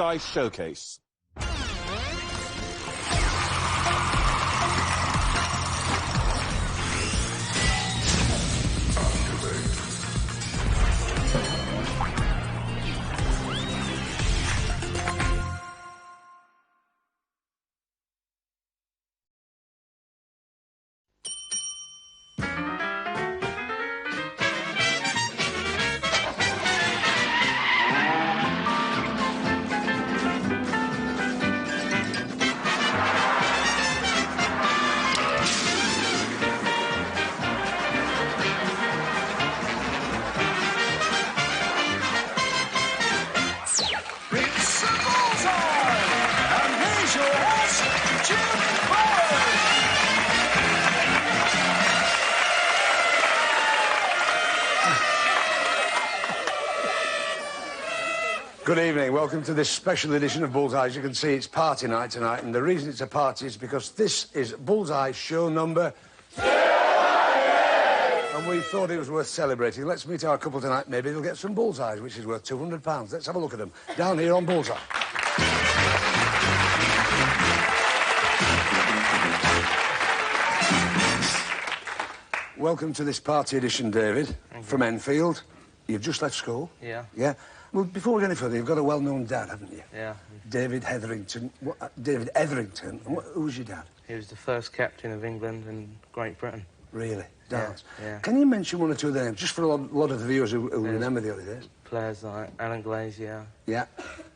Bullseye Showcase. Good evening. Welcome to this special edition of Bullseye. As you can see, it's party night tonight, and the reason it's a party is because this is Bullseye show number 200! And we thought it was worth celebrating. Let's meet our couple tonight. Maybe they'll get some bullseyes, which is worth £200. Let's have a look at them. Down here on Bullseye. Welcome to this party edition, David, from Enfield. You've just left school? Yeah. Yeah? Well, before we go any further, you've got a well-known dad, haven't you? Yeah. David Hetherington. David Etherington. Who was your dad? He was the first captain of England and Great Britain. Really? Dance? Yeah. Can you mention one or two of their names, just for a lot of the viewers who remember the early days? Players like Alan Glazier. Yeah.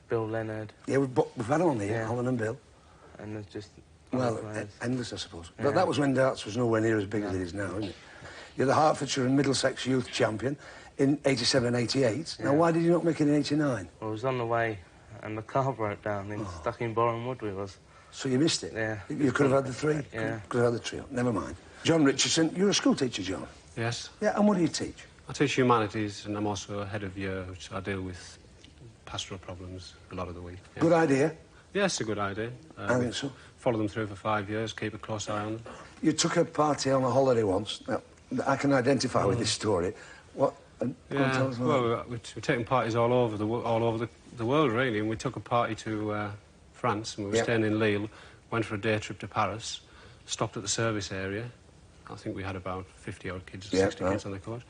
Bill Leonard. Yeah, we've had them on here, yeah. Alan and Bill. And there's just... Well, endless, I suppose. Yeah. But that was when darts was nowhere near as big as it is now, isn't it? You're the Hertfordshire and Middlesex youth champion in 87 and 88. Yeah. Now, why did you not make it in 89? Well, I was on the way and the car broke down and stuck in Boreham Wood we was. So you missed it? Yeah. You could have had the three? Yeah. Could have had the trio. Never mind. John Richardson, you're a school teacher, John? Yes. Yeah, and what do you teach? I teach humanities and I'm also a head of year, which I deal with pastoral problems a lot of the week. Yeah. Good idea? Yes, a good idea. I think so. Follow them through for 5 years, keep a close eye on them. You took a party on a holiday once. Now, I can identify with this story. What? Yeah, well, we're taking parties all over the world, really, and we took a party to France, and we were staying in Lille, went for a day trip to Paris, stopped at the service area. I think we had about 50-odd kids, 60 kids on the coach.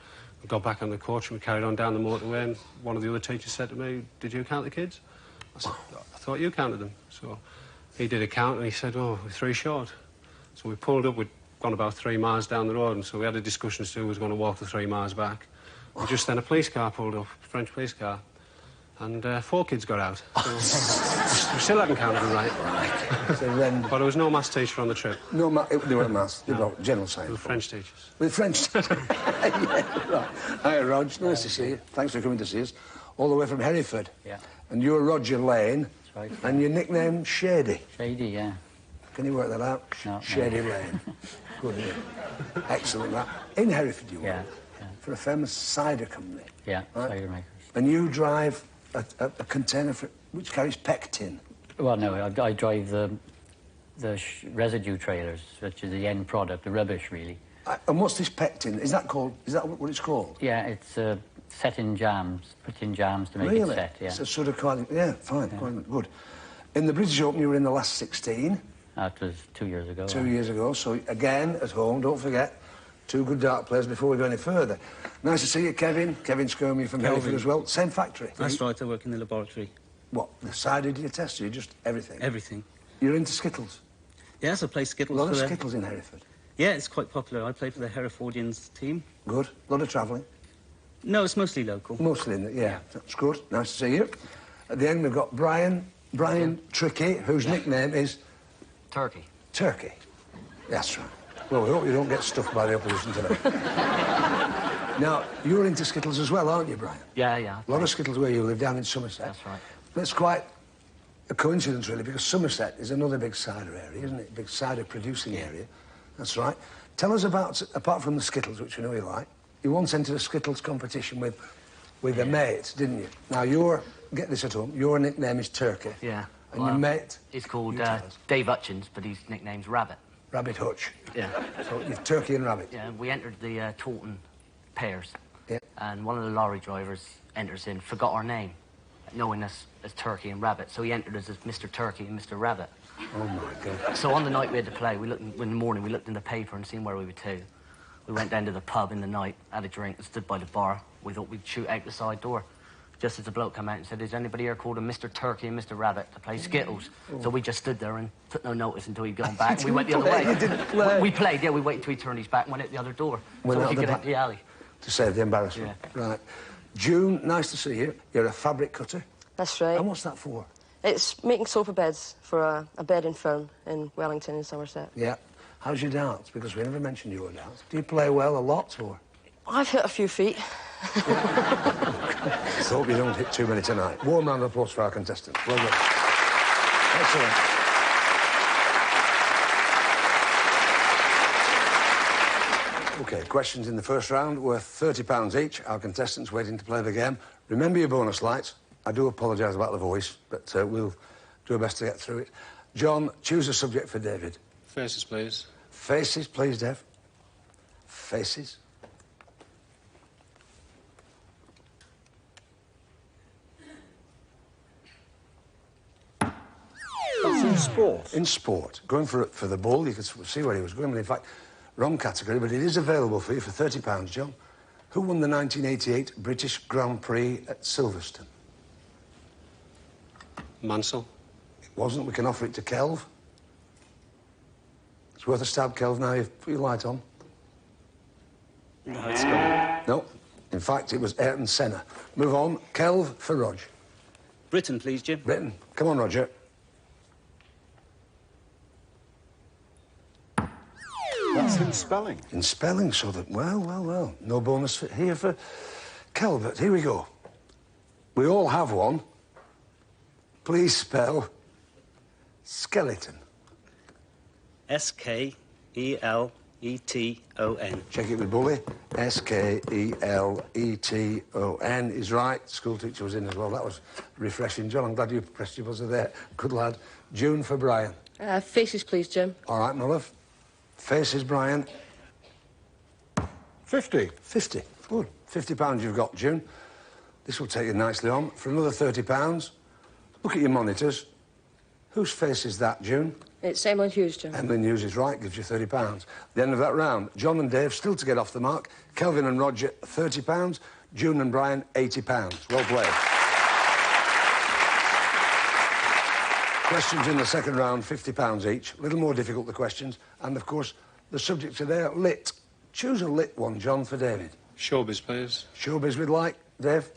We got back on the coach and we carried on down the motorway, and one of the other teachers said to me, "Did you count the kids?" I said, "I thought you counted them." So he did a count, and he said, "Oh, we're 3 short." So we pulled up, we'd gone about 3 miles down the road, and so we had a discussion as to who was going to walk the 3 miles back. And just then a police car pulled up, a French police car, and 4 kids got out. So we still hadn't counted them right. But there was no maths teacher on the trip. No, they weren't maths, they were general science. They were French teachers. With French teachers? Yeah, right. Hi, Rog, nice to see you. Thanks for coming to see us. All the way from Hereford. Yeah. And you're Roger Lane. That's right. And your nickname, Shady. Shady, yeah. Can you work that out? No. Shady Lane. Good, yeah. Excellent, that. In Hereford, you Yeah. work? For a famous cider company. Yeah, right? cider makers. And you drive a container which carries pectin. Well, no, I drive the residue trailers, which is the end product, the rubbish, really. And what's this pectin? Is that what it's called? Yeah, it's set in jams, put in jams to make really? it set, yeah. It's a sort of quite, yeah, fine, quite good. In the British Open, you were in the last 16. That was 2 years ago. 2 years ago, so again, at home, don't forget, 2 good dart players before we go any further. Nice to see you, Kevin. Kevin Skirmy from Hereford as well. Same factory. That's right, I work in the laboratory. What, the cider do you test, or you just everything? Everything. You're into Skittles? Yes, I play Skittles. A lot of Skittles in Hereford? Yeah, it's quite popular. I play for the Herefordians team. Good. A lot of travelling? No, it's mostly local. Mostly, yeah. That's good. Nice to see you. At the end, we've got Brian Tricky, whose nickname is... Turkey. Turkey. That's right. Well, we hope you don't get stuffed by the opposition today. Now, you're into Skittles as well, aren't you, Brian? Yeah, yeah. A lot of Skittles where you live, down in Somerset. That's right. That's quite a coincidence, really, because Somerset is another big cider area, isn't it? Big cider producing area. That's right. Tell us about, apart from the Skittles, which we know you like, you once entered a Skittles competition with a mate, didn't you? Now, get this at home, your nickname is Turkey. Yeah. And your mate? He's called Dave Hutchins, but his nickname's Rabbit. Rabbit Hutch. Yeah. So you're Turkey and Rabbit. Yeah, we entered the Taunton pairs. Yeah. And one of the lorry drivers enters in, forgot our name. knowing us as Turkey and Rabbit. So he entered us as Mr. Turkey and Mr. Rabbit. Oh, my God. So on the night we had to play, in the morning, we looked in the paper and seen where we were to. We went down to the pub in the night, had a drink, and stood by the bar. We thought we'd shoot out the side door. Just as the bloke came out and said, is anybody here called a Mr. Turkey and Mr. Rabbit to play Skittles? So we just stood there and took no notice until he'd gone back. We went the other way. You didn't play? We played, yeah, we waited till he turned his back and went out the other door. Went so out we the could get back? out the alley. To save the embarrassment. Yeah. Right. June, nice to see you. You're a fabric cutter. That's right. And what's that for? It's making sofa beds for a bedding firm in Wellington in Somerset. Yeah. How's your dance? Because we never mentioned your dance. Do you play well a lot, or...? I've hit a few feet. Let's hope you don't hit too many tonight. Warm round of applause for our contestant. Well done. Excellent. OK, questions in the first round worth £30 each. Our contestants waiting to play the game. Remember your bonus lights. I do apologise about the voice, but we'll do our best to get through it. John, choose a subject for David. Faces, please. Faces, please, Dev. Faces. That's in sport. In sport. Going for the ball, you could see where he was going, but in fact, wrong category, but it is available for you for £30, John. Who won the 1988 British Grand Prix at Silverstone? Mansell. It wasn't. We can offer it to Kelv. It's worth a stab, Kelv, now you've put your light on. No, it's gone. No. In fact, it was Ayrton Senna. Move on. Kelv for Rog. Britain, please, Jim. Britain. Come on, Roger. That's in spelling. In spelling, so that... Well. No bonus here for Kelv, but here we go. We all have one. Please spell skeleton. S-K-E-L-E-T-O-N. Check it with Bully. S-K-E-L-E-T-O-N is right. School teacher was in as well. That was refreshing. John, I'm glad you pressed your buzzer there. Good lad. June for Brian. Faces, please, Jim. All right, my love. Faces, Brian. 50. 50. Good. £50 you've got, June. This will take you nicely on. For another £30, look at your monitors. Whose face is that, June? It's Emily Hughes, Jim. Emily Hughes is right, gives you £30. At the end of that round, John and Dave still to get off the mark. Kelvin and Roger, £30. June and Brian, £80. Well played. Questions in the second round, £50 each. A little more difficult, the questions. And, of course, the subjects are there. Lit. Choose a lit one, John, for David. Showbiz, please. Showbiz with like. Dave?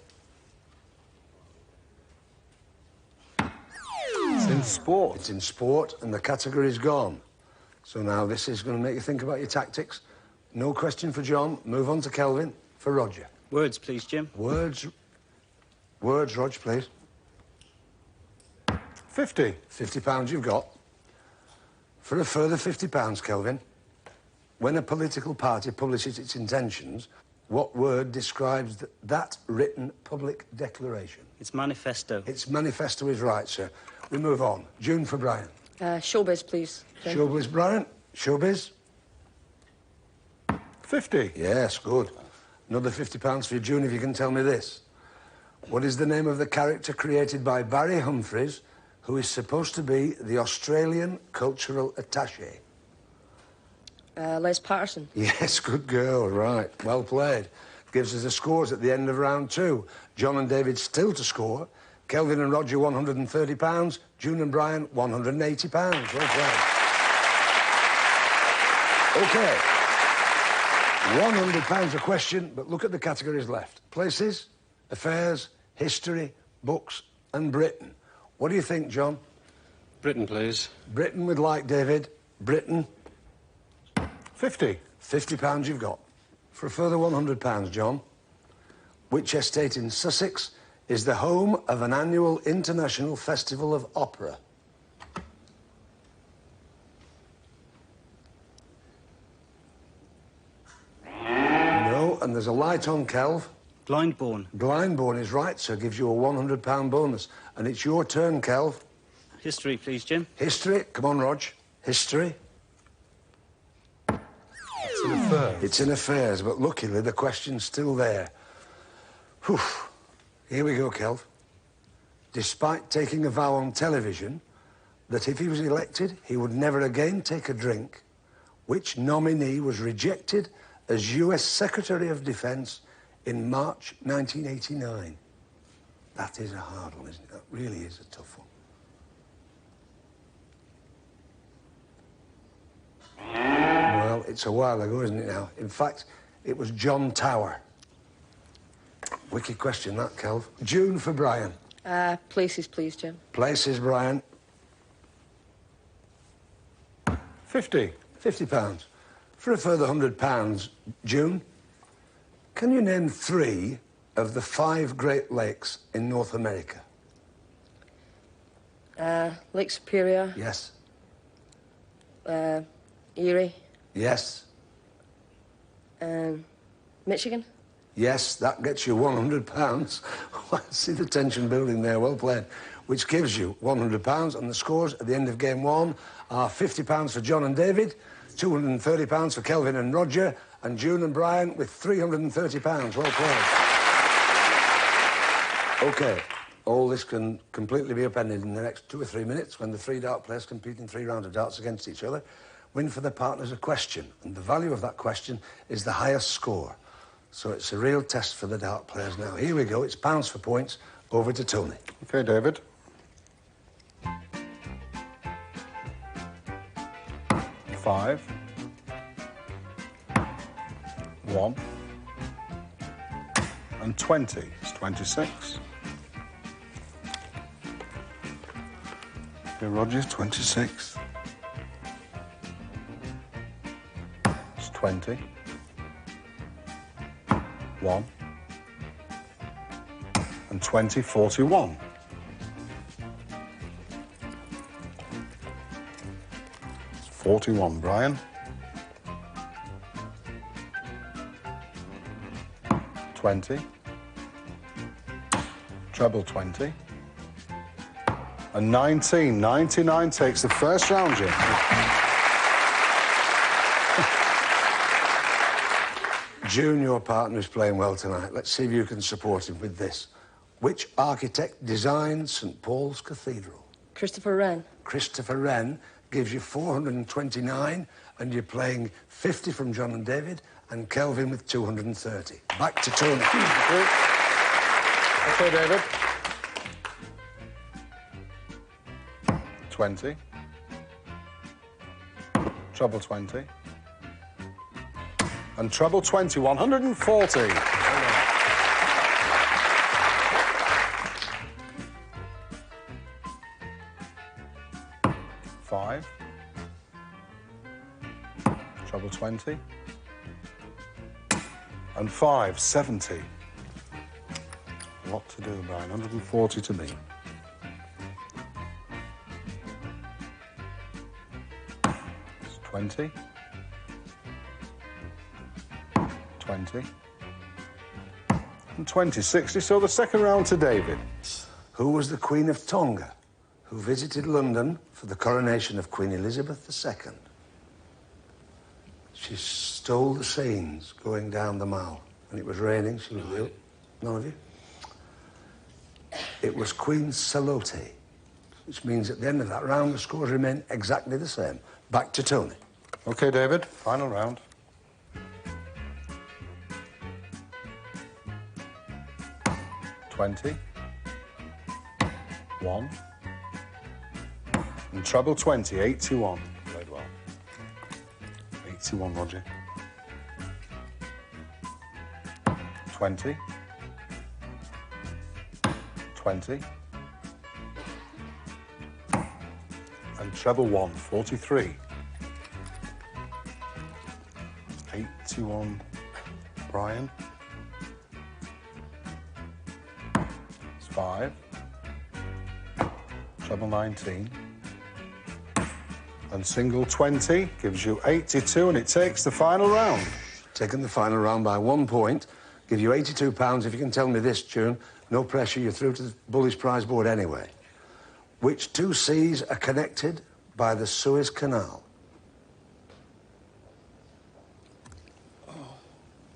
It's in sport. It's in sport, and the category's gone. So now this is going to make you think about your tactics. No question for John. Move on to Kelvin for Roger. Words, please, Jim. Words, Rog, please. 50. £50 you've got. For a further £50, Kelvin, when a political party publishes its intentions, what word describes that written public declaration? It's manifesto. Its manifesto is right, sir. We move on. June for Brian. Showbiz, please, Jim. Showbiz, Brian. Showbiz. 50. Yes, good. Another £50 for you, June, if you can tell me this. What is the name of the character created by Barry Humphries, who is supposed to be the Australian cultural attaché? Les Patterson. Yes, good girl, right. Well played. Gives us the scores at the end of round 2. John and David still to score. Kelvin and Roger, £130. June and Brian, £180. Well played. OK. £100 a question, but look at the categories left. Places, affairs, history, books and Britain. What do you think, John? Britain, please. Britain with like, David. Britain. 50. £50 you've got. For a further £100, John, which estate in Sussex is the home of an annual international festival of opera? No, and there's a light on, Kelv. Blindbourne. Blindbourne is right, sir. Gives you a £100 bonus. And it's your turn, Kelv. History, please, Jim. History. Come on, Rog. History. It's in affairs. It's in affairs, but luckily the question's still there. Whew. Here we go, Kelv. despite taking a vow on television that if he was elected, he would never again take a drink, which nominee was rejected as US Secretary of Defense in March 1989? That is a hard one, isn't it? That really is a tough one. Well, it's a while ago, isn't it now? In fact, it was John Tower. Wicked question, that, Kelv. June for Brian. Places, please, Jim. Places, Brian. 50. £50. For a further £100, June, can you name 3 of the 5 Great Lakes in North America? Lake Superior. Yes. Erie. Yes. Michigan. Yes, that gets you £100. I see the tension building there, well played. Which gives you £100, and the scores at the end of game 1 are £50 for John and David, £230 for Kelvin and Roger, and June and Brian with £330. Well played. OK, all this can completely be upended in the next 2 or 3 minutes when the 3 dart players compete in 3 rounds of darts against each other. Win for their partners a question, and the value of that question is the highest score. So it's a real test for the dart players now. Here we go, it's pounds for points. Over to Tony. OK, David. 5. 1. And 20. It's 26. OK, Roger, 26. It's 20. 1. And 20, 41. It's 41, Brian. 20. Treble 20. And 19. 99 takes the first round, Jim. June, your partner, is playing well tonight. Let's see if you can support him with this. Which architect designed St Paul's Cathedral? Christopher Wren. Christopher Wren gives you 429, and you're playing 50 from John and David, and Kelvin with 230. Back to Tony. OK, David. 20. Treble 20. And treble 20, 140. 5. Treble 20. And 5, 70. A lot to do, Brian. 140 to me. It's 20. 20. And 20, 60. So the second round to David. Who was the Queen of Tonga, who visited London for the coronation of Queen Elizabeth II? She stole the scenes going down the Mall, and it was raining. She was ill. None of you? It was Queen Salote, which means at the end of that round, the scores remain exactly the same. Back to Tony. OK, David. Final round. 20. 1. And treble 20, 81. Played well. 81, Roger. 20. 20. And treble 1, 43. 81, Brian. 5. Treble 19. And single 20 gives you 82, and it takes the final round. Taking the final round by 1 point. Give you £82 if you can tell me this, June. No pressure, you're through to the Bullish prize board anyway. Which 2 seas are connected by the Suez Canal?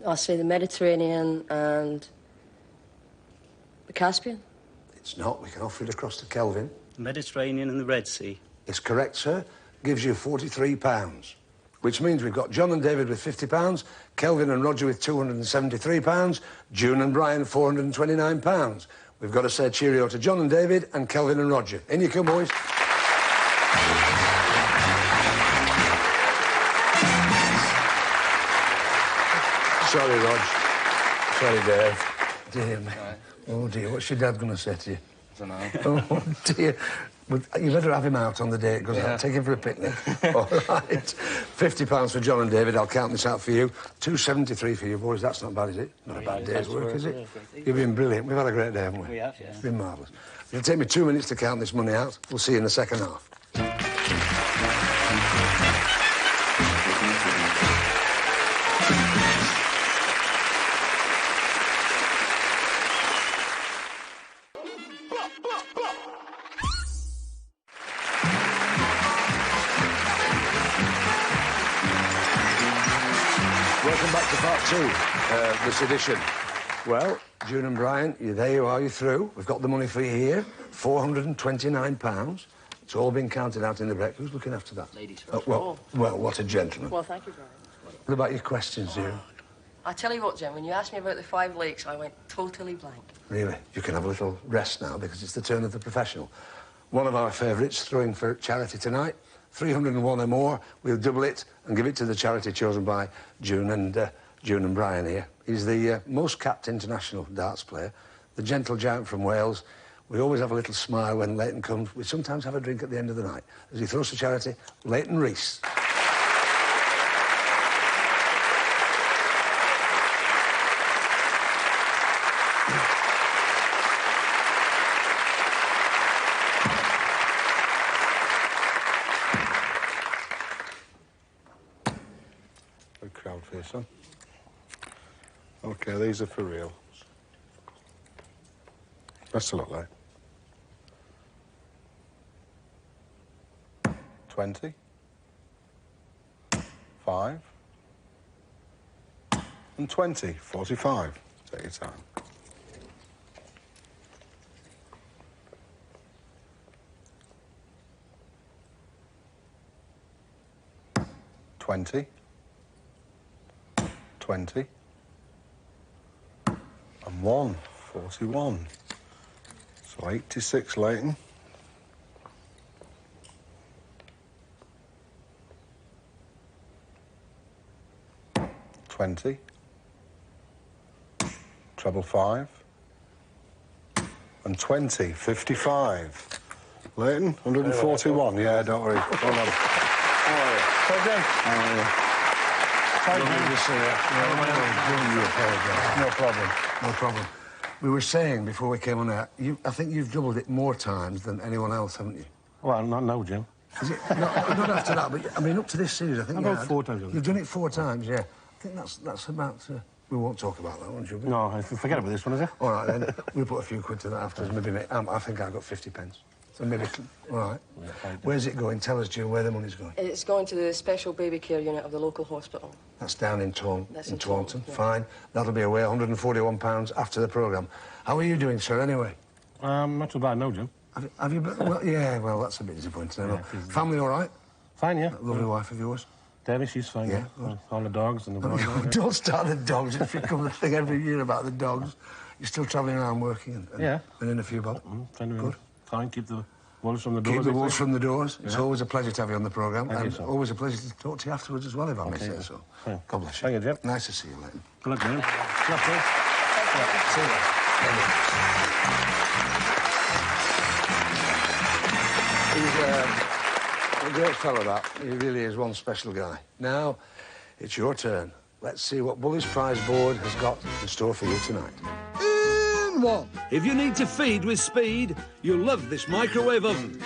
I'll say the Mediterranean and the Caspian. It's not. We can offer it across to Kelvin. The Mediterranean and the Red Sea. It's correct, sir. Gives you £43. Which means we've got John and David with £50, Kelvin and Roger with £273, June and Brian £429. We've got to say cheerio to John and David and Kelvin and Roger. In you come, boys. Sorry, Rog. Sorry, Dave. Dear me. Right. Oh, dear. What's your dad going to say to you? I don't know. Oh, dear. You better have him out on the day it goes out. Take him for a picnic. All right. £50 for John and David. I'll count this out for you. £273 for you, boys. That's not bad, is it? Not a bad day's work, is it? You've been brilliant. We've had a great day, haven't we? We have, yeah. It's been marvellous. It'll take me 2 minutes to count this money out. We'll see you in the second half. Welcome back to part two, this edition. Well, June and Brian, there you are, you're through. We've got the money for you here, £429. It's all been counted out in the break. Who's looking after that? Ladies first. Well, what a gentleman. Well, thank you, Brian. What about your questions, June? I tell you what, Jim, when you asked me about the 5 lakes, I went totally blank. Really? You can have a little rest now because it's the turn of the professional. One of our favourites throwing for charity tonight. 301 or more, we'll double it and give it to the charity chosen by June and Brian here. He's the most capped international darts player, the gentle giant from Wales. We always have a little smile when Leighton comes. We sometimes have a drink at the end of the night. As he throws to charity, Leighton Rees. Crowd for you, son. OK, these are for real. Best of luck, lad. 20. 5. And 20. 45. Take your time. 20. 20. And 1. 41. So 86, Leighton. 20. Treble 5. And 20. 55. Leighton, 141. Yeah, don't worry. Hold on. How are you? No problem. No problem. We were saying before we came on air, I think you've doubled it more times than anyone else, haven't you? Well, not now, Jim. Is it? Not after that, but I mean, up to this series, I think about 4 times. You've done it 4 times, yeah. I think that's about... we won't talk about that one, shall we? No, forget about this one, is it? All right, then. We'll put a few quid to that afterwards. Maybe... I think I've got 50 pence. So maybe... All right. Yeah, where's it going? Tell us, June, where the money's going. It's going to the special baby care unit of the local hospital. That's down in Taunton. Yeah. Fine. That'll be away, £141 after the programme. How are you doing, sir, anyway? Not too bad, no, Jim. Have you... Well, yeah, well, that's a bit disappointing. Yeah, family all right? Fine, yeah. That lovely wife of yours? Debbie, she's fine, yeah. All the dogs and the boys. Don't start the dogs. It's become the thing every year about the dogs. You're still travelling around working and in a few bob. Good. Fine, keep the wolves from the doors. Keep the wolves from the doors. It's always a pleasure to have you on the programme. And always a pleasure to talk to you afterwards as well, if I may say so. Yeah. God bless you. Thank you, Jim. Nice to see you, Leighton. Good luck, Jim. See you. He's a great fellow, that. He really is one special guy. Now, it's your turn. Let's see what Bully's Prize Board has got in store for you tonight. In 1. If you need to feed with speed, you'll love this microwave oven.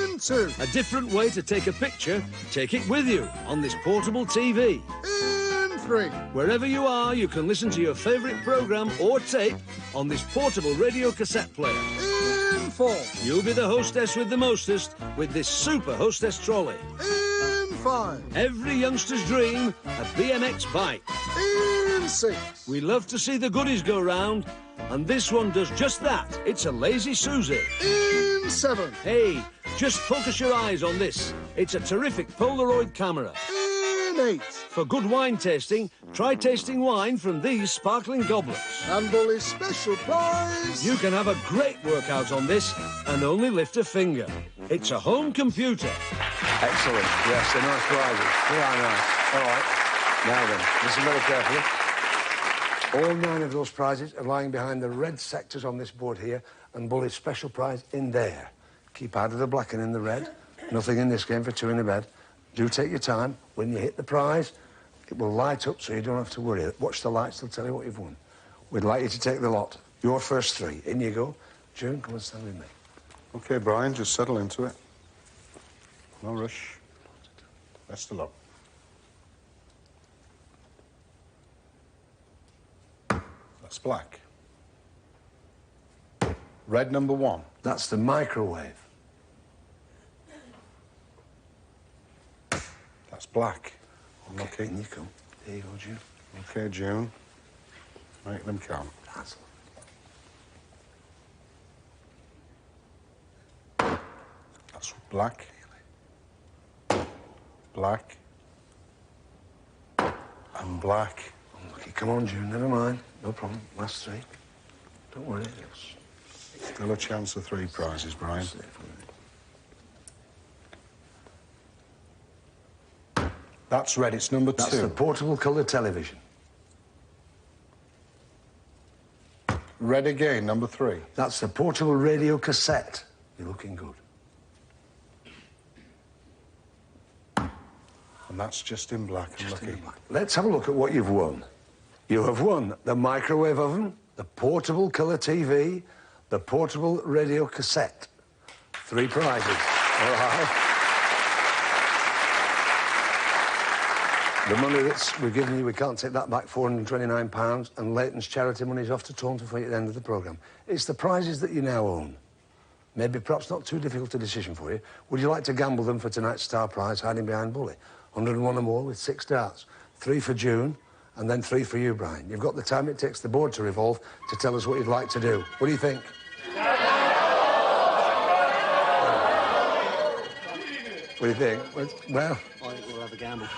In 2. A different way to take a picture, take it with you on this portable TV. In 3. Wherever you are, you can listen to your favourite programme or tape on this portable radio cassette player. In 4. You'll be the hostess with the mostest with this super hostess trolley. In 5. Every youngster's dream, a BMX bike. In 6. We love to see the goodies go round, and this one does just that. It's a Lazy Susie. In 7. Hey, just focus your eyes on this. It's a terrific Polaroid camera. In 8. For good wine tasting, try tasting wine from these sparkling goblets. And Bully's special prize. You can have a great workout on this and only lift a finger. It's a home computer. Excellent. Yes, they're nice prizes. They are nice. All right. Now then, listen very carefully. All 9 of those prizes are lying behind the red sectors on this board here, and Bully's special prize in there. Keep out of the black and in the red. Nothing in this game for 2 in a bed. Do take your time. When you hit the prize, it will light up so you don't have to worry. Watch the lights, they'll tell you what you've won. We'd like you to take the lot. Your first 3. In you go. June, come and stand with me. OK, Brian, just settle into it. No rush. Best of luck. That's black. Red number 1. That's the microwave. That's black. Okay, in you come. There you go, June. OK, June. Make them count. That's black. Black. And black. Unlucky. Come on, June, never mind. No problem. Last 3. Don't worry. Still a chance of 3 prizes, Brian. That's red. It's number 2. That's the portable colour television. Red again, number 3. That's the portable radio cassette. You're looking good. And that's just in black. Just in black. Let's have a look at what you've won. You have won the microwave oven, the portable colour TV, the portable radio cassette. 3 prizes. All right. The money that we've given you, we can't take that back, £429, and Leighton's charity money is off to Taunton for you at the end of the programme. It's the prizes that you now own. Maybe perhaps not too difficult a decision for you. Would you like to gamble them for tonight's star prize hiding behind Bully? 101 or more with 6 darts. 3 for June, and then 3 for you, Brian. You've got the time it takes the board to revolve to tell us what you'd like to do. What do you think? What do you think? Well, I think we'll have a gamble.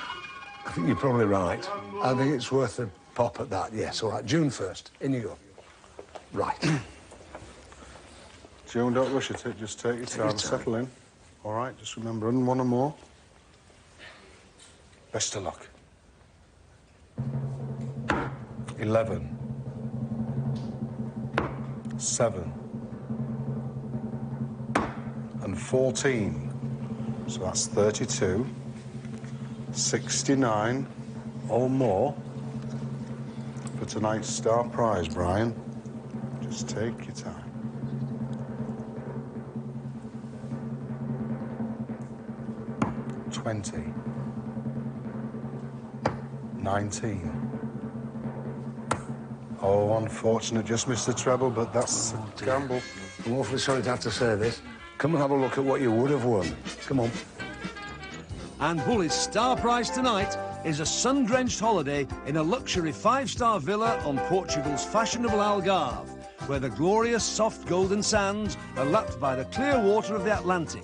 I think you're probably right. I think it's worth a pop at that, yes. All right, June first. In you go. Right. June, don't rush it. Just take your time. Settle in. All right, just remember, 101 or more. Best of luck. 11. 7. And 14. So that's 32. 69 or more for tonight's star prize, Brian. Just take your time. $20. 19. Oh, unfortunate, just missed the treble, but that's a gamble. I'm awfully sorry to have to say this. Come and have a look at what you would have won. Come on. And Bully's star prize tonight is a sun-drenched holiday in a luxury 5-star villa on Portugal's fashionable Algarve, where the glorious soft golden sands are lapped by the clear water of the Atlantic.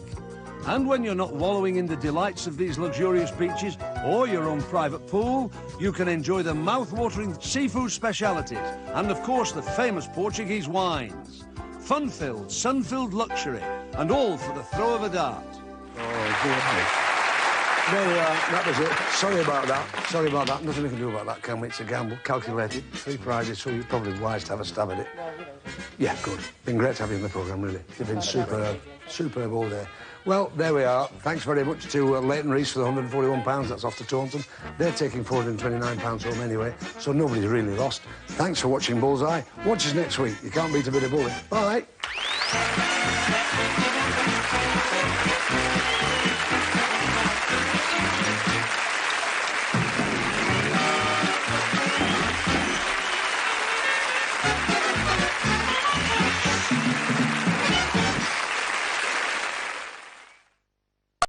And when you're not wallowing in the delights of these luxurious beaches or your own private pool, you can enjoy the mouth-watering seafood specialities and, of course, the famous Portuguese wines. Fun-filled, sun-filled luxury, and all for the throw of a dart. Oh, dear. There we are. That was it. Sorry about that. Sorry about that. Nothing we can do about that, can we? It's a gamble. Calculated. 3 prizes, so you're probably wise to have a stab at it. Yeah, good. Been great to have you in the programme, really. You've been superb. Superb all day. Well, there we are. Thanks very much to Leighton Rees for the £141. That's off to Taunton. They're taking £429 home anyway, so nobody's really lost. Thanks for watching Bullseye. Watch us next week. You can't beat a bit of bully. Bye.